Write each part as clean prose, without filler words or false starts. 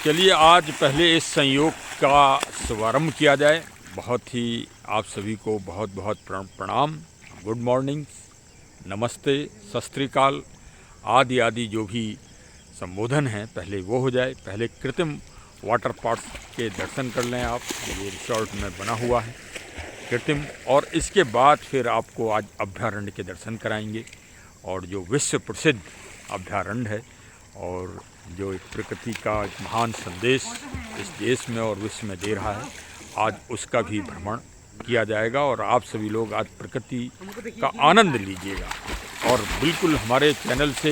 चलिए आज पहले इस संयोग का शुभारंभ किया जाए। बहुत ही आप सभी को बहुत बहुत प्रणाम, गुड मॉर्निंग, नमस्ते, सत श्री अकाल आदि आदि जो भी संबोधन हैं पहले वो हो जाए। पहले कृत्रिम वाटर पार्क्स के दर्शन कर लें आप, ये रिसोर्ट में बना हुआ है कृत्रिम, और इसके बाद फिर आपको आज अभ्यारण्य के दर्शन कराएंगे। और जो विश्व प्रसिद्ध अभ्यारण्य है और जो एक प्रकृति का एक महान संदेश इस देश में और विश्व में दे रहा है, आज उसका भी भ्रमण किया जाएगा। और आप सभी लोग आज प्रकृति का आनंद लीजिएगा और बिल्कुल हमारे चैनल से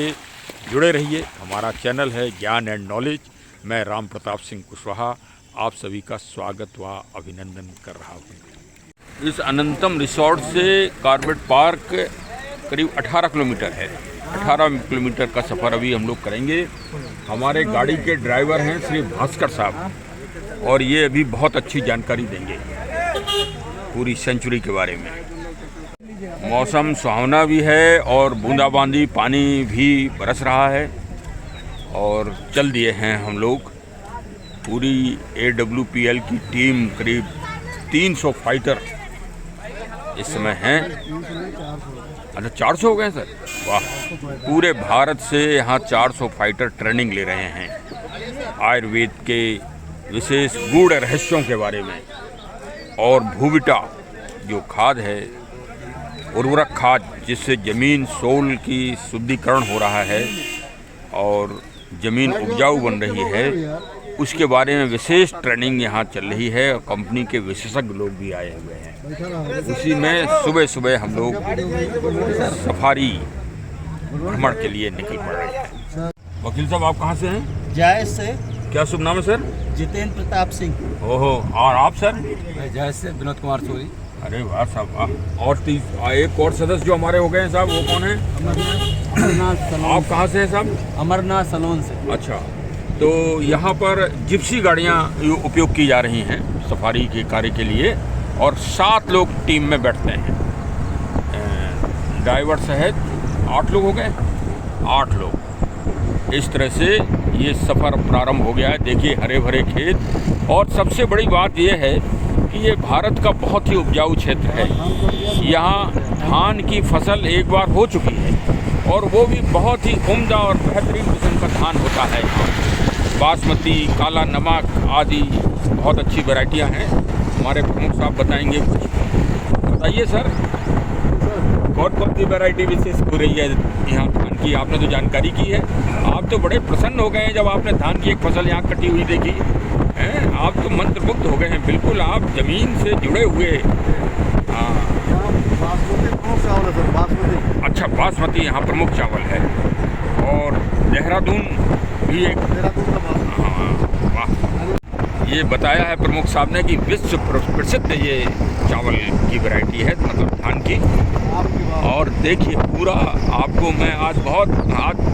जुड़े रहिए। हमारा चैनल है ज्ञान एंड नॉलेज। मैं राम प्रताप सिंह कुशवाहा आप सभी का स्वागत व अभिनंदन कर रहा हूँ। इस अनंतम रिसोर्ट से कॉर्बेट पार्क करीब 18 किलोमीटर है। 18 किलोमीटर का सफ़र अभी हम लोग करेंगे। हमारे गाड़ी के ड्राइवर हैं श्री भास्कर साहब, और ये अभी बहुत अच्छी जानकारी देंगे पूरी सेंचुरी के बारे में। मौसम सुहावना भी है और बूंदाबांदी पानी भी बरस रहा है। और चल दिए हैं हम लोग, पूरी AWPL की टीम, करीब 300 फाइटर इस समय हैं। अच्छा 400 हो गए सर, वाह। पूरे भारत से यहाँ 400 फाइटर ट्रेनिंग ले रहे हैं आयुर्वेद के विशेष गूढ़ रहस्यों के बारे में। और भूविटा जो खाद है, उर्वरक खाद, जिससे ज़मीन सोल की शुद्धिकरण हो रहा है और ज़मीन उपजाऊ बन रही है, उसके बारे में विशेष ट्रेनिंग यहाँ चल रही है। और कंपनी के विशेषज्ञ लोग भी आए हुए हैं। उसी में सुबह सुबह हम लोग सफारी भ्रमण के लिए निकल पड़ रहे हैं। वकील साहब आप कहाँ से हैं? जायज से। क्या शुभ नाम है सर? जितेंद्र प्रताप सिंह। ओहो, और आप सर? मैं जायज से विनोद कुमार चौधरी। अरे वाह साहब, वाह। और एक और सदस्य जो हमारे हो गए हैं साहब, वो कौन है? अमरनाथ सलोन। आप कहाँ से हैं साहब? अमरनाथ सलोन से। अच्छा, तो यहाँ पर जिप्सी गाड़ियाँ उपयोग की जा रही हैं सफारी के कार्य के लिए, और 7 लोग टीम में बैठते हैं। ड्राइवर सहित 8 लोग हो गए, 8 लोग। इस तरह से ये सफ़र प्रारंभ हो गया है। देखिए हरे भरे खेत, और सबसे बड़ी बात ये है कि ये भारत का बहुत ही उपजाऊ क्षेत्र है। यहाँ धान की फसल एक बार हो चुकी है, और वो भी बहुत ही उम्दा और बेहतरीन किस्म का धान होता है यहाँ। बासमती, काला नमक आदि बहुत अच्छी वैरायटियाँ हैं। हमारे प्रमुख साहब बताएंगे कुछ। बताइए सर, कौन सी वैरायटी विशेष हो रही है यहाँ धान की? आपने तो जानकारी की है। आप तो बड़े प्रसन्न हो गए हैं जब आपने धान की एक फसल यहाँ कटी हुई देखी हैं। आप तो मंत्रमुग्ध हो गए हैं, बिल्कुल आप जमीन से जुड़े हुए। हाँ, अच्छा, बासमती यहाँ प्रमुख चावल है। और देहरादून भी एक, हाँ वाह। ये बताया है प्रमुख साहब ने कि विश्व प्रसिद्ध ये चावल की वैरायटी है, मतलब धान की। और देखिए पूरा आपको मैं आज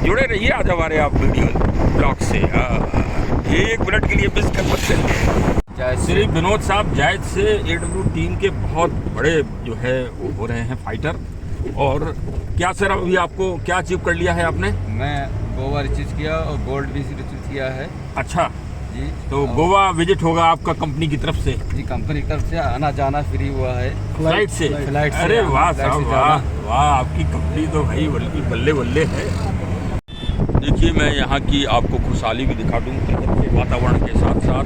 जुड़े रहिए आज हमारे आप वीडियो ब्लॉग से। 1 मिनट के लिए मिस कर सकते हैं। श्री विनोद साहब जायज से AW टीम के बहुत बड़े जो है वो हो रहे हैं फाइटर। और क्या सर अभी आपको क्या अचीव कर लिया है आपने? मैं गोवा रिचीज किया और गोल्ड भी रिचीज किया है। अच्छा जी, तो गोवा विजिट होगा आपका कंपनी की तरफ से? जी, कंपनी की तरफ से आना जाना फ्री हुआ है, फ्लाइट से। अरे वाह साहब, वाह वाह, आपकी कंपनी तो भाई बल्कि बल्ले बल्ले है। देखिए मैं यहाँ की आपको खुशहाली भी दिखा दूँ के वातावरण के साथ साथ।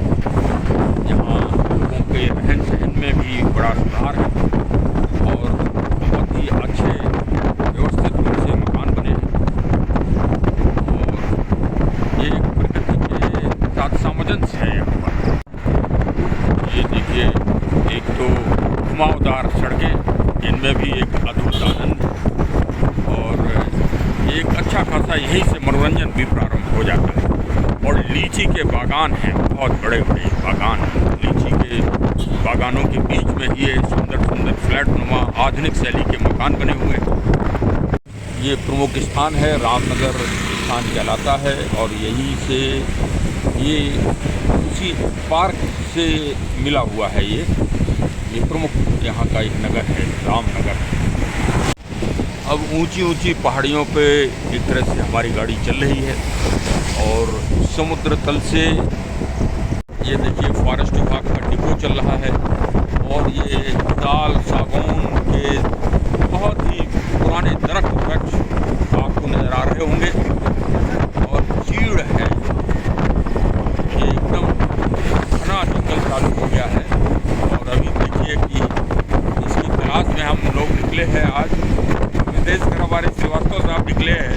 यहाँ लोगों के रहन सहन में भी बड़ा सुधार है और बहुत ही अच्छे व्यवस्थित रूप से मकान बने हैं। और ये प्रकृति के साथ सामंजस्य है यहाँ पर। ये देखिए, एक तो घुमावदार सड़कें, इनमें भी एक अद्भुत आनंद, और एक अच्छा खासा यहीं से मनोरंजन भी प्रारंभ हो जाता है। और लीची के बागान हैं, बहुत बड़े बड़े बागान हैं। लीची के बागानों के बीच में ये सुंदर सुंदर फ्लैट नुमा आधुनिक शैली के मकान बने हुए हैं। ये प्रमुख स्थान है, रामनगर स्थान कहलाता है। और यहीं से ये उसी पार्क से मिला हुआ है। ये प्रमुख यहाँ का एक नगर है, रामनगर। अब ऊंची ऊंची पहाड़ियों पे एक तरह से हमारी गाड़ी चल रही है और समुद्र तल से ये देखिए फॉरेस्ट विभाग का डिपो चल रहा है और ये दाल सागौन के बहुत ही पुराने दरख्त वृक्ष आपको नज़र आ रहे होंगे और चीड़ है, ये एकदम घना जंगल चालू हो गया है। और अभी देखिए कि इसकी तलाश में हम लोग निकले हैं। आज विदेश कर हमारे श्रीवास्तव साहब निकले हैं।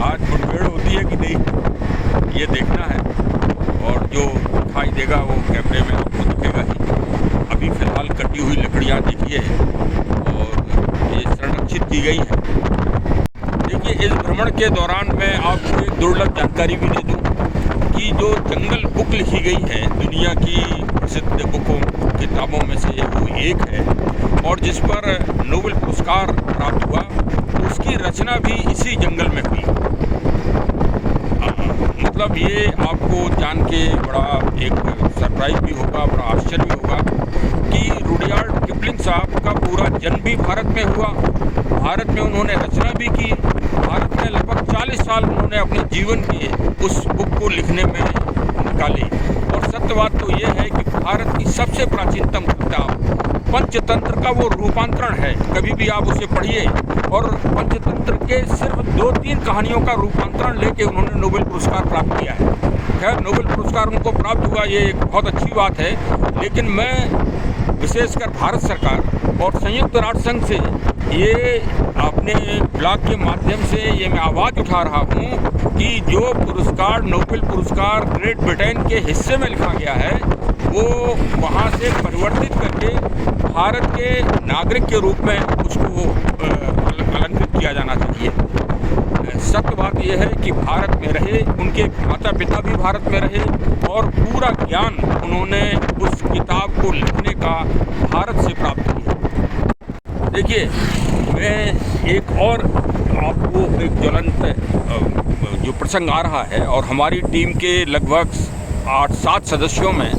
आज मुठभेड़ होती है कि नहीं ये देखना है और जो दिखाई देगा वो कैमरे में आपको दिखेगा ही। अभी फ़िलहाल कटी हुई लकड़ियाँ देखिए और ये संरक्षित की गई हैं। देखिए इस भ्रमण के दौरान मैं आपको एक दुर्लभ जानकारी भी दे दूँ कि जो जंगल बुक लिखी गई है दुनिया की प्रसिद्ध बुकों किताबों में से वो एक है और जिस पर नोबेल पुरस्कार प्राप्त हुआ, उसकी रचना भी इसी जंगल में हुई। मतलब ये आपको जान के बड़ा एक सरप्राइज भी होगा, बड़ा आश्चर्य भी होगा कि रुडयार्ड किपलिंग साहब का पूरा जन्म भी भारत में हुआ, भारत में उन्होंने रचना भी की, भारत में लगभग 40 साल उन्होंने अपने जीवन के उस बुक को लिखने में निकाले। और सत्य बात तो ये है कि भारत की सबसे प्राचीनतम किताब पंचतंत्र का वो रूपांतरण है, कभी भी आप उसे पढ़िए। और पंचतंत्र के सिर्फ 2-3 कहानियों का रूपांतरण लेके उन्होंने नोबेल पुरस्कार प्राप्त किया है। खैर नोबेल पुरस्कार उनको प्राप्त हुआ ये एक बहुत अच्छी बात है, लेकिन मैं विशेषकर भारत सरकार और संयुक्त राष्ट्र संघ से ये अपने ब्लॉग के माध्यम से ये मैं आवाज़ उठा रहा हूँ कि जो पुरस्कार नोबेल पुरस्कार ग्रेट ब्रिटेन के हिस्से में लिखा गया है वो वहाँ से परिवर्तित करके भारत के नागरिक के रूप में उसको अलंकृत किया जाना चाहिए। सत्य बात यह है कि भारत में रहे, उनके माता पिता भी भारत में रहे और पूरा ज्ञान उन्होंने उस किताब को लिखने का भारत से प्राप्त किया। देखिए मैं एक और आपको एक ज्वलंत जो प्रसंग आ रहा है और हमारी टीम के लगभग 8-7 सदस्यों में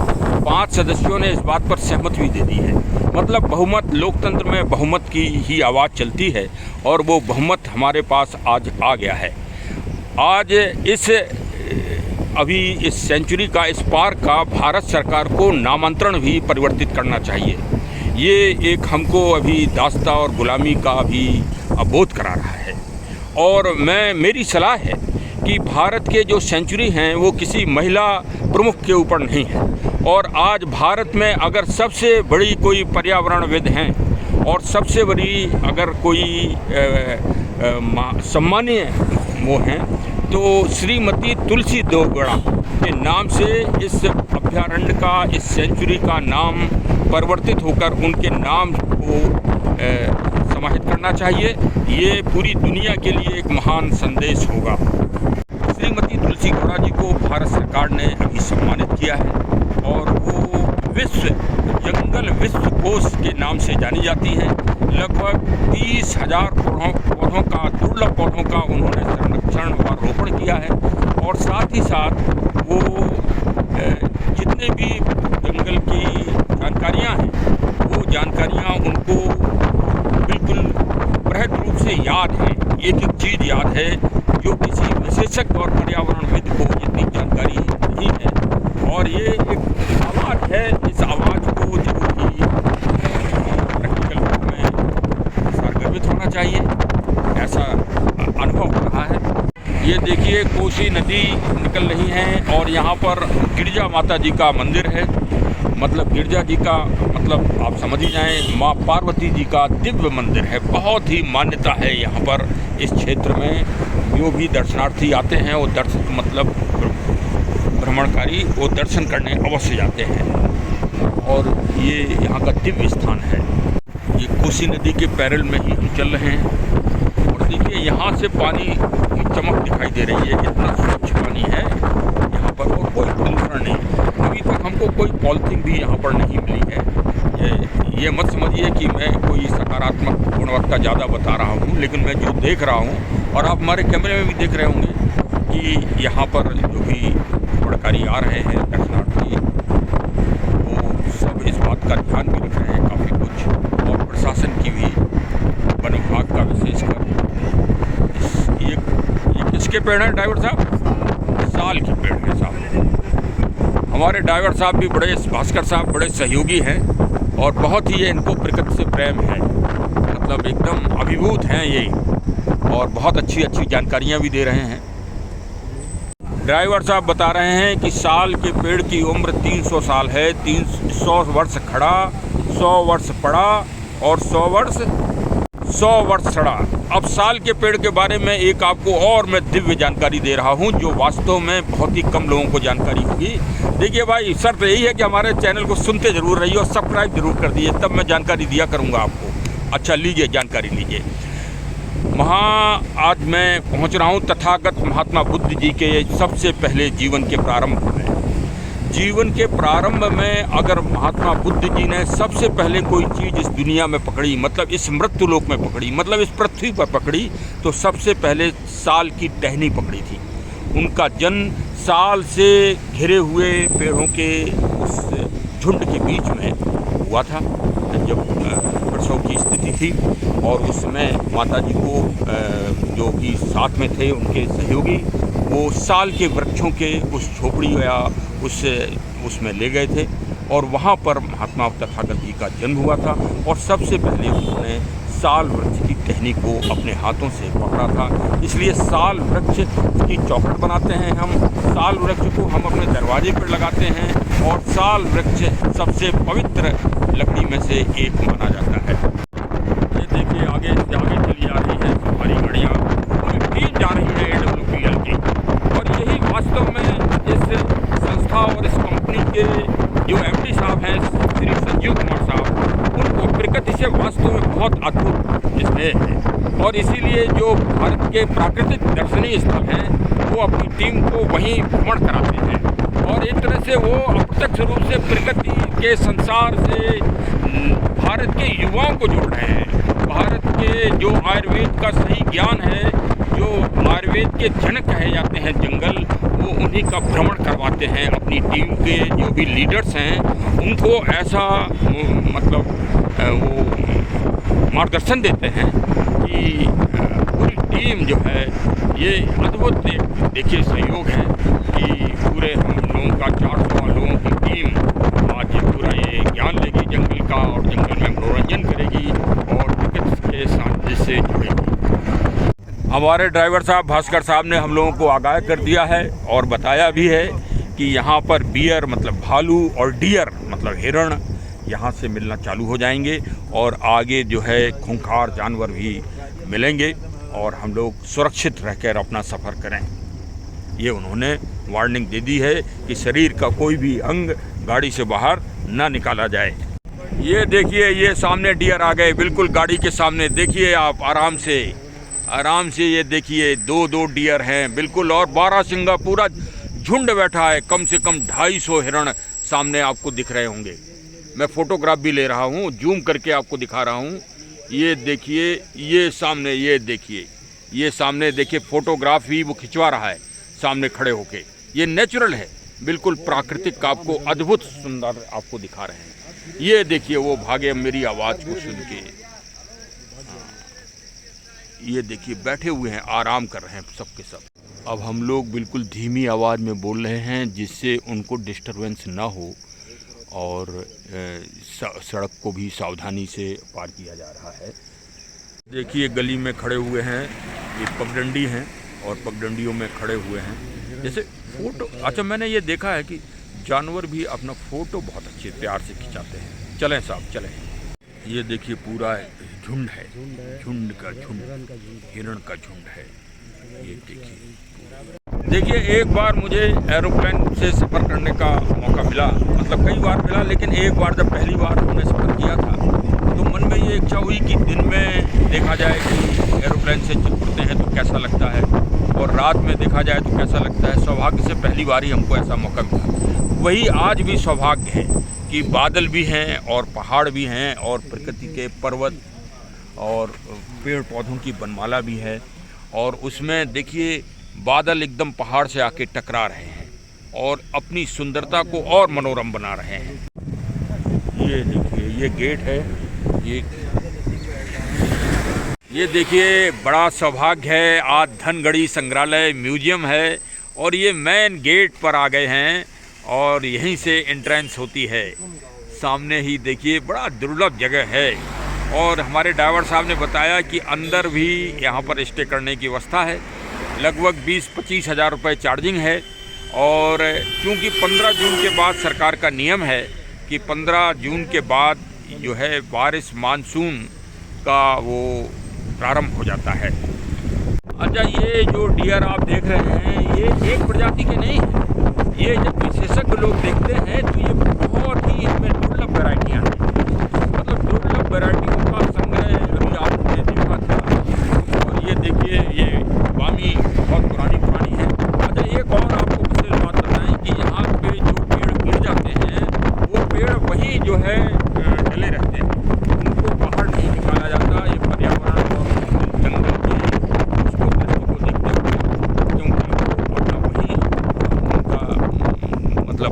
5 सदस्यों ने इस बात पर सहमति भी दे दी है। मतलब बहुमत, लोकतंत्र में बहुमत की ही आवाज़ चलती है और वो बहुमत हमारे पास आज आ गया है। आज अभी इस सेंचुरी का, इस पार्क का भारत सरकार को नामांतरण भी परिवर्तित करना चाहिए। ये एक हमको अभी दास्ता और गुलामी का भी अवबोध करा रहा है और मेरी सलाह है कि भारत के जो सेंचुरी हैं वो किसी महिला प्रमुख के ऊपर नहीं है। और आज भारत में अगर सबसे बड़ी कोई पर्यावरणविद हैं और सबसे बड़ी अगर कोई सम्मानीय वो हैं तो श्रीमती तुलसी देवगौड़ा के नाम से इस अभ्यारण्य का, इस सेंचुरी का नाम परिवर्तित होकर उनके नाम को समाहित करना चाहिए। ये पूरी दुनिया के लिए एक महान संदेश होगा। श्रीमती तुलसी गौड़ा जी को भारत सरकार ने अभी सम्मानित किया है और वो जंगल विश्व कोष के नाम से जानी जाती है। लगभग 30,000 पौधों का, दुर्लभ पौधों का उन्होंने संरक्षण व रोपण किया है और साथ ही साथ वो जितने भी जंगल की जानकारियां हैं वो जानकारियां उनको बिल्कुल बृहद रूप से याद है, एक चीज़ याद है जो किसी विशेषज्ञ और पर्यावरणविद को इतनी जानकारी नहीं है। और ये एक आवाज़ है, इस आवाज़ को जरूर ही प्रैक्टिकल रूप में सारगर्भित होना चाहिए, ऐसा अनुभव हो रहा है। ये देखिए कोसी नदी निकल रही है और यहाँ पर गिरजा माता जी का मंदिर है। मतलब गिरजा जी का मतलब आप समझ ही जाएं, माँ पार्वती जी का दिव्य मंदिर है। बहुत ही मान्यता है यहाँ पर इस क्षेत्र में। जो भी दर्शनार्थी आते हैं वो मतलब भ्रमणकारी वो दर्शन करने अवश्य जाते हैं और ये यहाँ का दिव्य स्थान है। ये कोसी नदी के पैरेलल में ही हम चल रहे हैं और देखिए यहाँ से पानी की चमक दिखाई दे रही है, इतना स्वच्छ पानी है यहाँ पर और कोई प्रदूषण नहीं। अभी तक हमको कोई पॉलिथीन भी यहाँ पर नहीं मिली है। ये मत समझिए कि मैं कोई सकारात्मक गुणवत्ता ज़्यादा बता रहा हूँ, लेकिन मैं जो देख रहा हूँ और आप हमारे कैमरे में भी देख रहे होंगे कि यहाँ पर जो भी भ्रमणकारी आ रहे हैं दर्शनार्थी, वो सब इस बात का ध्यान भी रख रहे हैं काफ़ी कुछ। और प्रशासन की भी, वन विभाग का विशेषकर ये किसके पेड़ हैं ड्राइवर साहब? साल के पेड़ हैं साहब। हमारे ड्राइवर साहब भी बड़े, भास्कर साहब बड़े सहयोगी हैं और बहुत ही इनको प्रकृति से प्रेम है, मतलब एकदम अभिभूत हैं ये, और बहुत अच्छी अच्छी जानकारियाँ भी दे रहे हैं। ड्राइवर साहब बता रहे हैं कि साल के पेड़ की उम्र 300 साल है, 300 वर्ष खड़ा, 100 वर्ष पड़ा और 100 वर्ष सड़ा। अब साल के पेड़ के बारे में एक आपको और मैं दिव्य जानकारी दे रहा हूं, जो वास्तव में बहुत ही कम लोगों को जानकारी होगी। देखिए भाई, शर्त यही है कि हमारे चैनल को सुनते ज़रूर रहिए और सब्सक्राइब जरूर कर दीजिए, तब मैं जानकारी दिया करूंगा आपको। अच्छा, लीजिए जानकारी लीजिए। वहाँ आज मैं पहुँच रहा हूँ तथागत महात्मा बुद्ध जी के सबसे पहले जीवन के प्रारंभ में। जीवन के प्रारंभ में अगर महात्मा बुद्ध जी ने सबसे पहले कोई चीज़ इस दुनिया में पकड़ी, मतलब इस मृत्युलोक में पकड़ी, मतलब इस पृथ्वी पर पकड़ी, तो सबसे पहले साल की टहनी पकड़ी थी। उनका जन्म साल से घिरे हुए पेड़ों के उस झुंड के बीच में हुआ था, जब प्रसव की स्थिति थी। और उसमें माता जी को जो कि साथ में थे उनके सहयोगी, वो साल के वृक्षों के उस झोपड़ी या उसमें ले गए थे और वहाँ पर महात्मा तथागत जी का जन्म हुआ था। और सबसे पहले उन्होंने साल वृक्ष की टहनी को अपने हाथों से पकड़ा था। इसलिए साल वृक्ष की चौखट बनाते हैं हम, साल वृक्ष को हम अपने दरवाजे पर लगाते हैं और साल वृक्ष सबसे पवित्र लकड़ी में से एक माना जाता है। ये देखिए आगे से आगे चली जा रही है हमारी गाड़ियाँ, पूरी टीम जा रही है AWPL की। और यही वास्तव में इस संस्था और इस कंपनी के जो MD साहब हैं श्री संजीव कुमार साहब, उनको प्रकृति से वास्तव में बहुत अद्भुत स्नेह है। और इसीलिए जो भारत के प्राकृतिक दर्शनीय स्थल हैं वो अपनी टीम को वहीं भ्रमण कराते हैं और एक तरह से वो अप्रत्यक्ष रूप से प्रकृति के संसार से भारत के युवाओं को जोड़ रहे हैं। भारत के जो आयुर्वेद का सही ज्ञान है, जो आयुर्वेद के जनक कहे जाते हैं जंगल, वो उन्हीं का भ्रमण करवाते हैं। अपनी टीम के जो भी लीडर्स हैं उनको ऐसा मतलब वो मार्गदर्शन देते हैं कि पूरी टीम जो है ये अद्भुत, देखिए सहयोग है कि पूरे हम लोगों का 400 लोगों की टीम आज पूरा ये ज्ञान लेगी जंगल का और जंगल में मनोरंजन करेगी और प्रकृति के साथ से जुड़ेगी। हमारे ड्राइवर साहब भास्कर साहब ने हम लोगों को आगाह कर दिया है और बताया भी है कि यहाँ पर बियर मतलब भालू और डियर मतलब हिरण यहाँ से मिलना चालू हो जाएंगे और आगे जो है खूंखार जानवर भी मिलेंगे और हम लोग सुरक्षित रहकर अपना सफ़र करें। ये उन्होंने वार्निंग दे दी है कि शरीर का कोई भी अंग गाड़ी से बाहर ना निकाला जाए। ये देखिए, ये सामने डियर आ गए, बिल्कुल गाड़ी के सामने। देखिए आप आराम से ये देखिए, दो डियर हैं बिल्कुल और 12 सिंगा पूरा झुंड बैठा है। कम से कम 250 हिरण सामने आपको दिख रहे होंगे। मैं फ़ोटोग्राफ भी ले रहा हूँ, जूम करके आपको दिखा रहा हूँ। ये देखिए, ये सामने, ये देखिए, ये सामने देखिए, फ़ोटोग्राफ ही वो खिंचवा रहा है सामने खड़े होके। ये नेचुरल है, बिल्कुल प्राकृतिक, आपको अद्भुत सुंदर आपको दिखा रहे हैं। ये देखिए वो भागे मेरी आवाज़ को सुन के। ये देखिए बैठे हुए हैं, आराम कर रहे हैं सब के सब। अब हम लोग बिल्कुल धीमी आवाज़ में बोल रहे हैं जिससे उनको डिस्टरबेंस ना हो और सड़क को भी सावधानी से पार किया जा रहा है। देखिए गली में खड़े हुए हैं, ये पगडंडी हैं और पगडंडियों में खड़े हुए हैं। जैसे फ़ोटो, अच्छा मैंने ये देखा है कि जानवर भी अपना फ़ोटो बहुत अच्छे प्यार से खिंचाते हैं। चलें साहब चलें। ये देखिए पूरा झुंड है, झुंड का झुंड, हिरण का झुंड है। ये देखिए एक बार मुझे एरोप्लेन से सफ़र करने का मौका मिला, मतलब कई बार मिला, लेकिन एक बार जब पहली बार हमने सफ़र किया था तो मन में ये इच्छा हुई कि दिन में देखा जाए कि एरोप्लेन से उड़ते हैं तो कैसा लगता है और रात में देखा जाए तो कैसा लगता है। सौभाग्य से पहली बार ही हमको ऐसा मौका मिला। वही आज भी सौभाग्य है कि बादल भी हैं और पहाड़ भी हैं और प्रकृति के पर्वत और पेड़ पौधों की बनमाला भी है और उसमें देखिए बादल एकदम पहाड़ से आके टकरा रहे हैं और अपनी सुंदरता को और मनोरम बना रहे हैं। ये देखिए ये गेट है, ये देखिए बड़ा सौभाग्य है। आज धनगढ़ी संग्रहालय म्यूजियम है और ये मेन गेट पर आ गए हैं और यहीं से एंट्रेंस होती है। सामने ही देखिए बड़ा दुर्लभ जगह है। और हमारे ड्राइवर साहब ने बताया कि अंदर भी यहाँ पर स्टे करने की व्यवस्था है। लगभग 20-25 हज़ार रुपये चार्जिंग है। और चूँकि 15 जून के बाद सरकार का नियम है कि 15 जून के बाद जो है बारिश मानसून का वो प्रारंभ हो जाता है। अच्छा, ये जो डियर आप देख रहे हैं ये एक प्रजाति के नहीं हैं। ये जब विशेषज्ञ लोग देखते हैं तो ये बहुत ही इनमें दुर्लभ वैरायटियाँ हैं। मतलब दुर्लभ वैरायटियों का संग्रह अभी आपने देखा था। और ये देखिए ये वामी बहुत पुरानी है। अच्छा, एक और आपको विशेष बात बताएं कि यहाँ पे जो पेड़ गिर जाते हैं वो पेड़ वहीं जो है डले रहते हैं, उनको बाहर नहीं निकाला जाता। ये पर्यावरण और जंगल के उसको दृष्टि को देखते हुए, क्योंकि वहीं उनका मतलब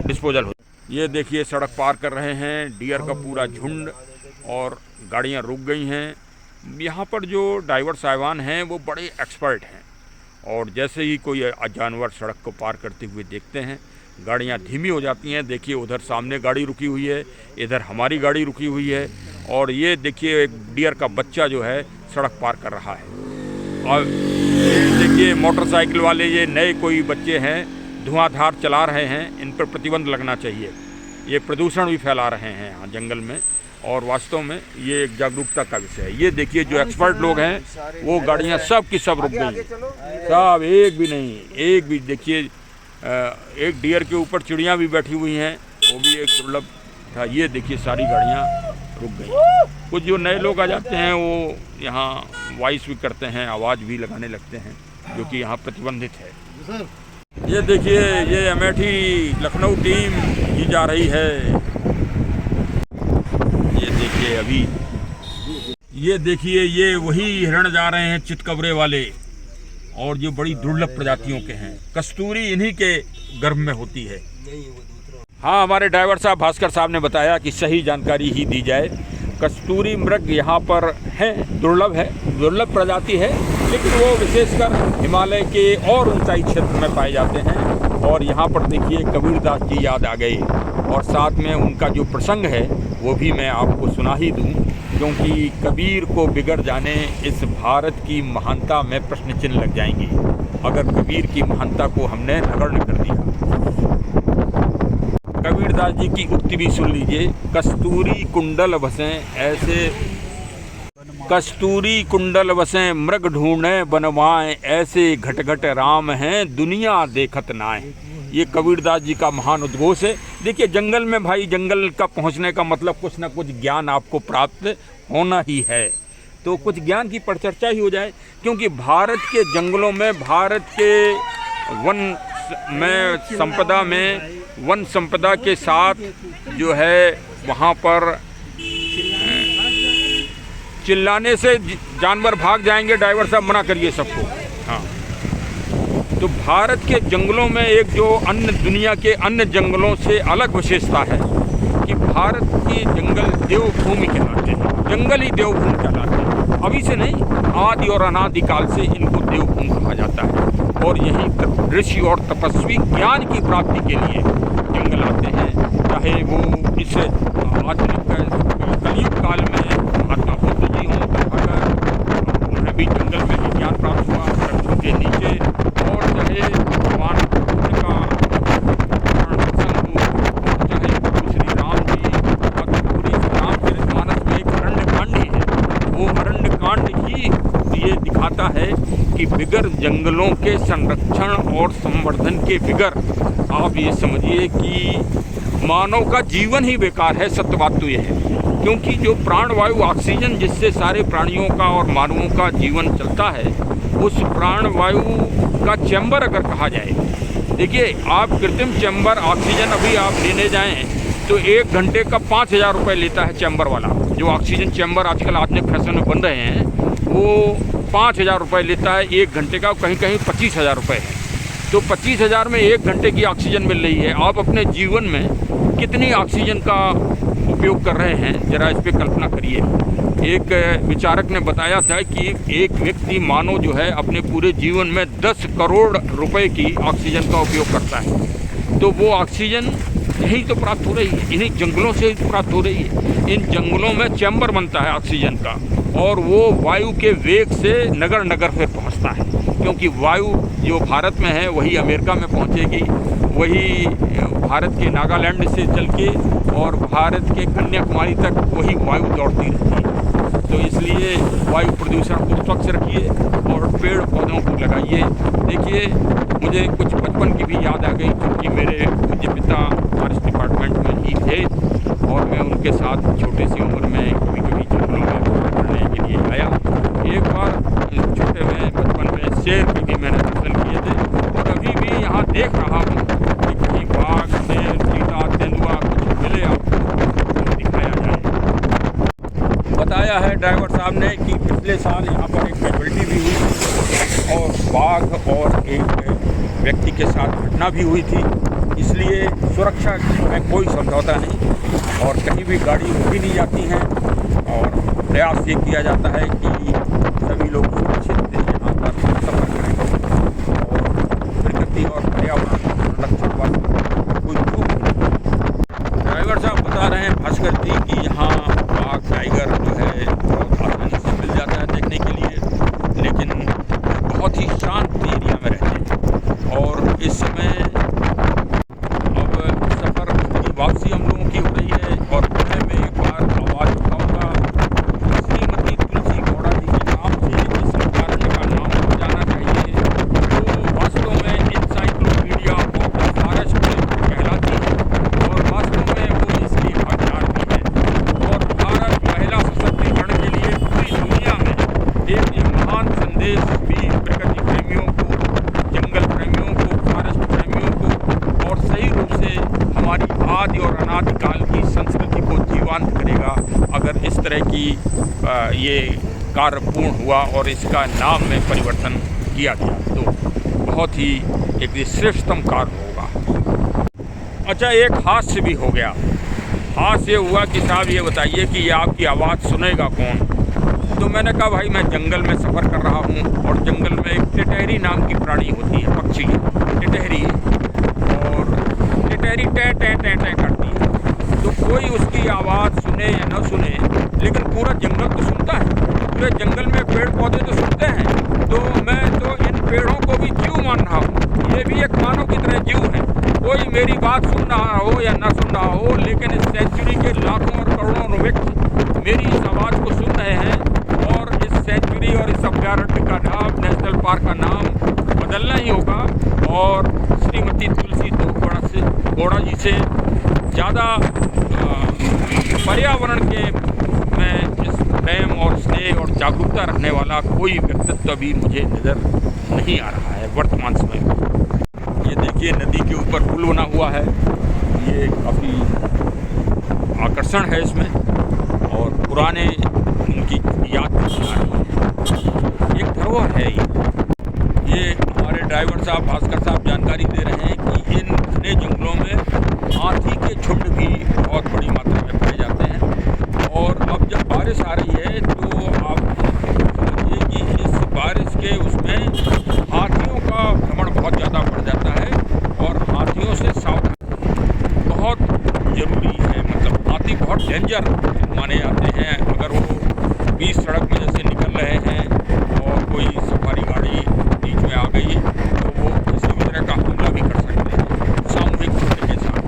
डिस्पोजल हो। ये देखिए सड़क पार कर रहे हैं डियर का पूरा झुंड और गाड़ियाँ रुक गई हैं। यहाँ पर जो ड्राइवर साहिबान हैं वो बड़े एक्सपर्ट हैं और जैसे ही कोई जानवर सड़क को पार करते हुए देखते हैं गाड़ियाँ धीमी हो जाती हैं। देखिए उधर सामने गाड़ी रुकी हुई है, इधर हमारी गाड़ी रुकी हुई है और ये देखिए एक डियर का बच्चा जो है सड़क पार कर रहा है। और ये देखिए मोटरसाइकिल वाले ये नए कोई बच्चे हैं, धुआंधार चला रहे हैं, इन पर प्रतिबंध लगना चाहिए। ये प्रदूषण भी फैला रहे हैं यहाँ जंगल में और वास्तव में ये एक जागरूकता का विषय है। ये देखिए जो एक्सपर्ट लोग हैं वो गाड़ियाँ सब की सब रुक गई, सब एक भी नहीं, एक भी। देखिए एक डियर के ऊपर चिड़ियाँ भी बैठी हुई हैं, वो भी एक दुर्लभ था। ये देखिए सारी गाड़ियाँ रुक गई। कुछ जो नए लोग आ जाते हैं वो यहाँ वॉइस भी करते हैं, आवाज़ भी लगाने लगते हैं, जो कि यहाँ प्रतिबंधित है। ये देखिए ये अमेठी लखनऊ टीम ही जा रही है। ये देखिए अभी ये देखिए ये वही हिरण जा रहे हैं चितकबरे वाले और जो बड़ी दुर्लभ प्रजातियों के हैं। कस्तूरी इन्हीं के गर्भ में होती है। हाँ, हमारे ड्राइवर साहब भास्कर साहब ने बताया कि सही जानकारी ही दी जाए। कस्तूरी मृग यहाँ पर है, दुर्लभ प्रजाति है, लेकिन वो विशेषकर हिमालय के और ऊंचाई क्षेत्र में पाए जाते हैं। और यहाँ पर देखिए कबीरदास जी याद आ गए और साथ में उनका जो प्रसंग है वो भी मैं आपको सुना ही दूँ, क्योंकि कबीर को बिगड़ जाने इस भारत की महानता में प्रश्न चिन्ह लग जाएंगे अगर कबीर की महानता को हमने नगण्य कर दिया। कबीरदास जी की उक्ति भी सुन लीजिए। कस्तूरी कुंडल बसें मृग ढूंढे बनवाएं, ऐसे घट घट राम हैं दुनिया देखत नाए। ये कबीरदास जी का महान उद्घोष है। देखिए जंगल में भाई, जंगल का पहुंचने का मतलब कुछ ना कुछ ज्ञान आपको प्राप्त होना ही है, तो कुछ ज्ञान की परिचर्चा ही हो जाए। क्योंकि भारत के जंगलों में, भारत के वन संपदा के साथ जो है वहाँ पर चिल्लाने से जानवर भाग जाएंगे। ड्राइवर साहब मना करिए सबको। हाँ, तो भारत के जंगलों में एक जो अन्य दुनिया के अन्य जंगलों से अलग विशेषता है कि भारत के जंगल देवभूमि कहलाते हैं। जंगल ही देवभूमि कहलाते हैं। अभी से नहीं, आदि और अनादि काल से इनको देवभूमि कहा जाता है। और यहीं ऋषि और तपस्वी ज्ञान की प्राप्ति के लिए जंगल आते हैं। चाहे वो इस आधुनिक कलयुग काल में महात्मा बुद्ध जी हों, अगर उन्हें भी जंगल में ज्ञान प्राप्त हुआ वृक्षों के नीचे, और चाहे भगवान कृष्ण का प्रसंग हो, चाहे श्री राम जी और पूरी रामचरितमानस में एक अरण्य कांड ही है। वो अरण्य कांड ही ये दिखाता है कि बिगर जंगलों के संरक्षण और संवर्धन के बिगर आप ये समझिए कि मानव का जीवन ही बेकार है। सत्य बात तो यह है, क्योंकि जो प्राणवायु ऑक्सीजन जिससे सारे प्राणियों का और मानवों का जीवन चलता है, उस प्राणवायु का चैम्बर अगर कहा जाए, देखिए आप कृत्रिम चैम्बर ऑक्सीजन अभी आप लेने जाएं तो 1 घंटे का 5,000 रुपये लेता है चैम्बर वाला। जो ऑक्सीजन चैम्बर आजकल आधुनिक फैशन में बन रहे हैं वो 5,000 रुपये लेता है 1 घंटे का, कहीं कहीं 25,000 रुपये है। तो 25,000 में 1 घंटे की ऑक्सीजन मिल रही है। आप अपने जीवन में कितनी ऑक्सीजन का उपयोग कर रहे हैं, जरा इस पर कल्पना करिए। एक विचारक ने बताया था कि एक व्यक्ति मानो जो है अपने पूरे जीवन में 10 करोड़ रुपए की ऑक्सीजन का उपयोग करता है। तो वो ऑक्सीजन यही तो प्राप्त हो रही है, इन्हीं जंगलों से ही प्राप्त हो रही है। इन जंगलों में चैम्बर बनता है ऑक्सीजन का, और वो वायु के वेग से नगर नगर फिर पहुंचता है, क्योंकि वायु जो भारत में है वही अमेरिका में पहुंचेगी, वही भारत के नागालैंड से चल के और भारत के कन्याकुमारी तक वही वायु दौड़ती रहती है। तो इसलिए वायु प्रदूषण को स्वच्छ रखिए और पेड़ पौधों को लगाइए। देखिए, मुझे कुछ बचपन की भी याद आ गई, क्योंकि मेरे पूज्य पिता फॉरेस्ट डिपार्टमेंट में ही थे और मैं उनके साथ छोटी सी उम्र में कभी कभी जंगलों में पढ़ने के लिए आया। एक बार छोटे में बचपन में शेर की भी मैंने दर्शन किए थे, और अभी भी यहाँ देख रहा हूँ कि कहीं बाघ, शेर, चीता, तेंदुआ कुछ मिले आपको तो दिखाया जाए। बताया है ड्राइवर साहब ने कि पिछले साल यहाँ पर एक कैजुअल्टी भी हुई और बाघ और एक व्यक्ति के साथ घटना भी हुई थी। इसलिए सुरक्षा में कोई समझौता नहीं और कहीं भी गाड़ी रोकी नहीं जाती हैं, और प्रयास ये किया जाता है कि सभी लोग सुरक्षित यहाँ पर सफर करें और प्रकृति और पर्यावरण संरक्षण पर कोई चूक नहीं। ड्राइवर साहब बता रहे हैं भास्कर जी कि यहाँ बाघ, टाइगर जो है बहुत आसानी से मिल जाता है देखने के लिए, लेकिन बहुत ही शांत एरिया में रहते हैं। और इस समय अब सफ़र की वापसी हम लोगों की हो रही है, और पुणे में एक बार आवाज़ उठाऊंगा श्रीमती तुलसी गौड़ा जी के नाम से इस अभयारण्य का नाम हो जाना चाहिए, जो वास्तव में इंसाइक्लोपीडिया ऑफ द फॉरेस्ट कहलाती है, और वास्तव में वो इसकी हकदार भी है। और भारत महिला सशक्तिकरण के लिए पूरी दुनिया में एक महान संदेश भी प्रकृति प्रेमियों को, जंगल प्रेमियों को, फॉरेस्ट प्रेमियों को, और सही रूप से हमारी आदि और अनादिकाल की संस्कृति को जीवंत करेगा अगर इस तरह की ये कार्य पूर्ण हुआ और इसका नाम में परिवर्तन किया गया, तो बहुत ही एक श्रेष्ठतम कार्य होगा। अच्छा, एक हादसा भी हो गया। हादसा ये हुआ कि साहब ये बताइए कि ये आपकी आवाज़ सुनेगा कौन? तो मैंने कहा भाई मैं जंगल में सफ़र कर रहा हूँ, और जंगल में एक टिटहरी नाम की प्राणी होती है, पक्षी टिटहरी, और टिटहरी टे टे टे टे करती है। तो कोई उसकी आवाज़ सुने या न सुने, लेकिन पूरा जंगल तो सुनता है, पूरे जंगल में पेड़ पौधे तो सुनते हैं। तो मैं तो इन पेड़ों को भी जीव मान रहा हूँ, ये भी एक मानव की तरह जीव है। कोई मेरी बात सुन रहा हो या ना सुन रहा हो, लेकिन इस सेंचुरी के लाखों और करोड़ों व्यक्ति मेरी इस आवाज़ को सुन रहे हैं, और इस सेंचुरी और इस अभयारण्य का नाम, नेशनल पार्क का नाम बदलना ही होगा। और श्रीमती तुलसी गौड़ा जी से ज़्यादा पर्यावरण के में इस प्रेम और स्नेह और जागरूकता रखने वाला कोई व्यक्तित्व अभी मुझे नज़र नहीं आ रहा है वर्तमान समय में। ये देखिए, नदी के ऊपर पुल बना हुआ है, ये काफ़ी आकर्षण है इसमें, और पुराने उनकी याद बना रही है, एक धरोहर है ये हमारे ड्राइवर साहब भास्कर साहब जानकारी दे रहे हैं कि इन घने जंगलों में हाथी के झुंड भी बहुत बड़ी मात्रा में पाए जाते हैं। और अब जब बारिश आ रही है तो आप समझिए कि इस बारिश के उसमें हाथियों का भ्रमण बहुत ज़्यादा बढ़ जाता है, और हाथियों से सावधान बहुत ज़रूरी है। मतलब हाथी बहुत डेंजर माने जाते हैं। अगर वो बीच सड़क में जैसे निकल रहे हैं और कोई सफारी गाड़ी बीच में आ गई, तो वो किसी भी तरह का हमला भी कर सकते हैं सामूहिक झुंड के साथ।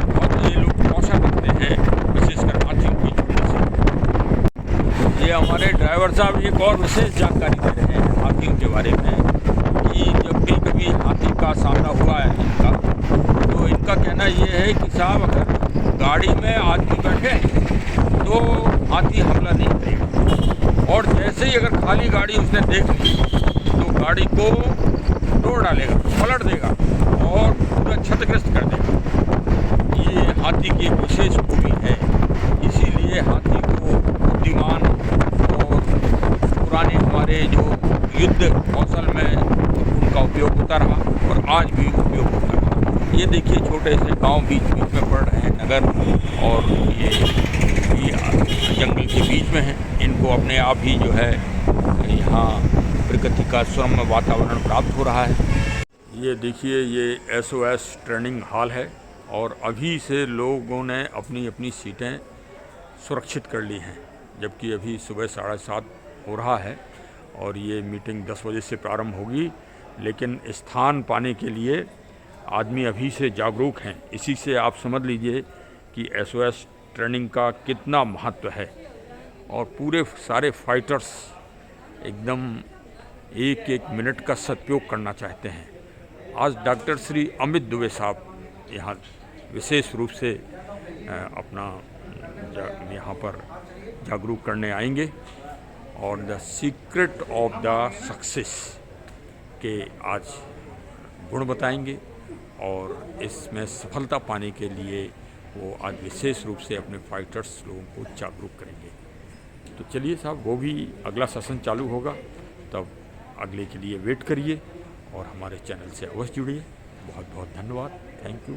बहुत ये लोग कौशल रखते हैं, विशेषकर हाथियों की झुंड से। ये हमारे ड्राइवर साहब एक और विशेष जानकारी दे रहे हैं हाथियों के बारे में, कि जब भी कभी हाथी का सामना हुआ है इनका, तो इनका कहना ये है कि साहब अगर गाड़ी में आदमी बैठे हैं तो हाथी हमला नहीं करेगा, और जैसे ही अगर खाली गाड़ी उसने देख ली तो गाड़ी को तोड़ डालेगा, पलट देगा और पूरा क्षतिग्रस्त कर देगा। ये हाथी की एक विशेष खूबी है। इसीलिए हाथी को बुद्धिमान और पुराने हमारे जो युद्ध कौशल में उनका उपयोग होता रहा, और आज भी उपयोग होता रहा। ये देखिए, छोटे से गांव बीच बीच में पड़ रहे हैं नगर, और ये जंगल के बीच में हैं। इनको अपने आप ही जो है यहाँ प्रकृति का सुरम्य वातावरण प्राप्त हो रहा है। ये देखिए, ये SOS ट्रेनिंग हॉल है और अभी से लोगों ने अपनी अपनी सीटें सुरक्षित कर ली हैं, जबकि अभी सुबह 7:30 हो रहा है और ये मीटिंग 10 बजे से प्रारंभ होगी। लेकिन स्थान पाने के लिए आदमी अभी से जागरूक हैं। इसी से आप समझ लीजिए कि SOS ट्रेनिंग का कितना महत्व है और पूरे सारे फाइटर्स एकदम एक एक मिनट का सदुपयोग करना चाहते हैं। आज डॉक्टर श्री अमित दुबे साहब यहाँ विशेष रूप से अपना यहाँ पर जागरूक करने आएंगे और the secret of the success के आज गुण बताएंगे और इसमें सफलता पाने के लिए वो आज विशेष रूप से अपने फाइटर्स लोगों को जागरूक करेंगे। तो चलिए साहब, वो भी अगला सेशन चालू होगा, तब अगले के लिए वेट करिए और हमारे चैनल से अवश्य जुड़िए। बहुत बहुत धन्यवाद। Thank you.